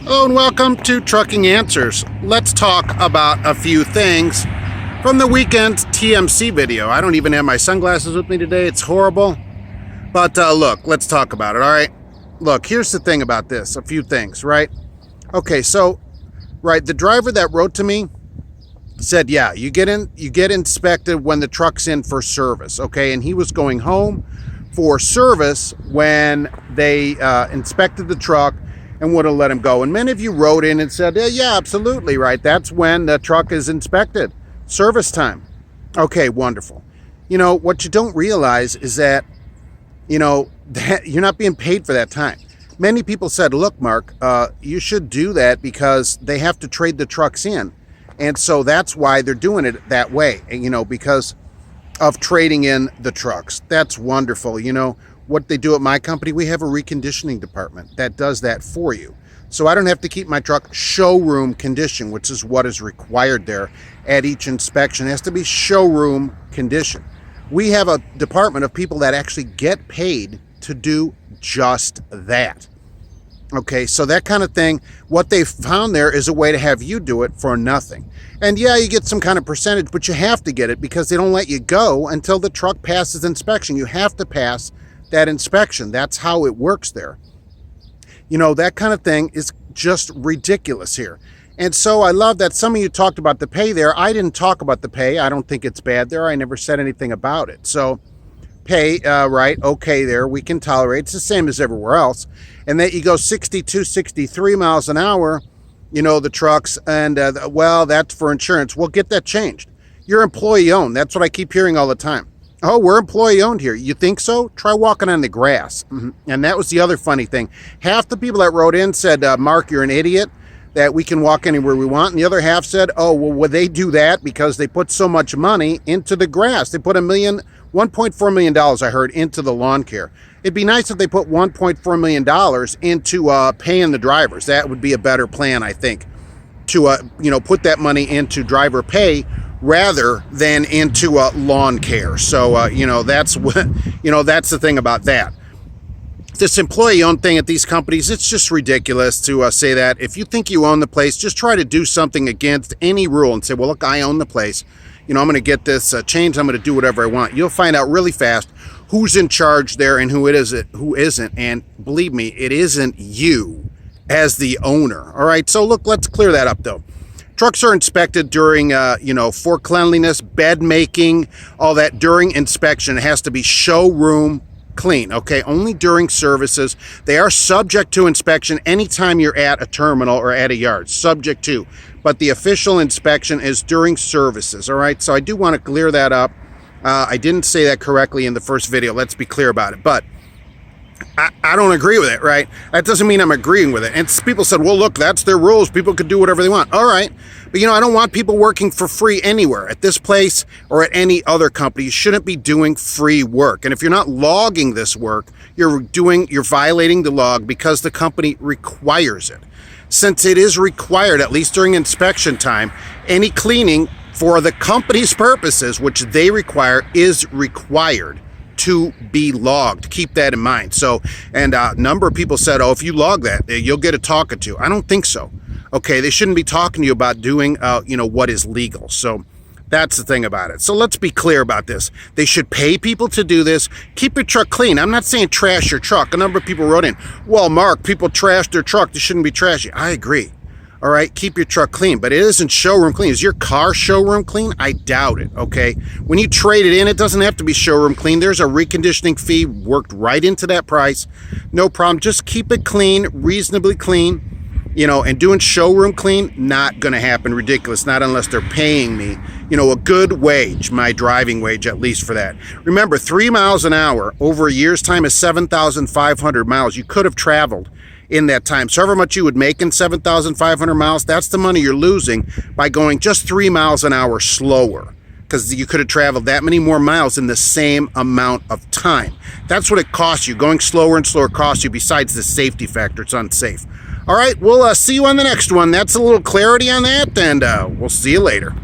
Hello and welcome to Trucking Answers. Let's talk about a few things from the weekend's TMC video. I don't even have my sunglasses with me today. It's horrible. But look, let's talk about it, all right? Look, here's the thing about this. A few things, right? Okay, so, right, the driver that wrote to me said, yeah, you get inspected when the truck's in for service, okay? And he was going home for service when they inspected the truck and would have let him go. And many of you wrote in and said, yeah, absolutely, right? That's when the truck is inspected. Service time. Okay, wonderful. You know, what you don't realize is that, you know, that you're not being paid for that time. Many people said, look, Mark, you should do that because they have to trade the trucks in. And so that's why they're doing it that way, you know, because of trading in the trucks. That's wonderful. You know, what they do at my company, we have a reconditioning department that does that for you. So I don't have to keep my truck showroom condition, which is what is required there at each inspection. It has to be showroom condition. We have a department of people that actually get paid to do just that. Okay, so that kind of thing, what they found there is a way to have you do it for nothing. And yeah, you get some kind of percentage, but you have to get it because they don't let you go until the truck passes inspection. You have to pass that inspection. That's how it works there. You know, that kind of thing is just ridiculous here. And so I love that some of you talked about the pay there. I didn't talk about the pay. I don't think it's bad there. I never said anything about it. So pay, right, okay there, we can tolerate. It's the same as everywhere else. And that you go 62, 63 miles an hour, you know, the trucks, and well, that's for insurance. We'll get that changed. You're employee owned. That's what I keep hearing all the time. Oh, we're employee owned here. You think so? Try walking on the grass. And that was the other funny thing. Half the people that wrote in said, Mark, you're an idiot, that we can walk anywhere we want. And the other half said, oh, well, would they do that because they put so much money into the grass? They put $1.4 million, I heard, into the lawn care. It'd be nice if they put $1.4 million into paying the drivers. That would be a better plan, I think, to you know, put that money into driver pay rather than into lawn care. So you know, that's what, you know, that's the thing about that. This employee-owned thing at these companies, it's just ridiculous to say that. If you think you own the place, just try to do something against any rule and say, well, look, I own the place. You know, I'm going to get this changed. I'm going to do whatever I want. You'll find out really fast who's in charge there and who isn't. And believe me, it isn't you as the owner. All right. So look, let's clear that up though. Trucks are inspected during, you know, for cleanliness, bed making, all that during inspection. It has to be showroom clean, okay? Only during services. They are subject to inspection anytime you're at a terminal or at a yard, subject to. But the official inspection is during services, all right? So I do want to clear that up. I didn't say that correctly in the first video. Let's be clear about it. But I don't agree with it, right? That doesn't mean I'm agreeing with it. And people said, well, look, that's their rules. People could do whatever they want. All right. But, you know, I don't want people working for free anywhere. At this place or at any other company, you shouldn't be doing free work. And if you're not logging this work, you're violating the log because the company requires it. Since it is required, at least during inspection time, any cleaning for the company's purposes, which they require, is required to be logged. Keep that in mind. So, and a number of people said, oh, if you log that, you'll get a talking to. I don't think so. Okay, they shouldn't be talking to you about doing, you know, what is legal. So that's the thing about it. So let's be clear about this. They should pay people to do this. Keep your truck clean. I'm not saying trash your truck. A number of people wrote in, well, Mark, people trash their truck. They shouldn't be trashy. I agree. All right, keep your truck clean, but it isn't showroom clean. Is your car showroom clean? I doubt it, okay? When you trade it in, it doesn't have to be showroom clean. There's a reconditioning fee worked right into that price. No problem. Just keep it clean, reasonably clean, you know, and doing showroom clean, not going to happen. Ridiculous, not unless they're paying me, you know, a good wage, my driving wage at least for that. Remember, 3 miles an hour over a year's time is 7,500 miles. You could have traveled in that time. So however much you would make in 7,500 miles, that's the money you're losing by going just 3 miles an hour slower, because you could have traveled that many more miles in the same amount of time. That's what it costs you. Going slower and slower costs you, besides the safety factor. It's unsafe. All right, we'll see you on the next one. That's a little clarity on that, and we'll see you later.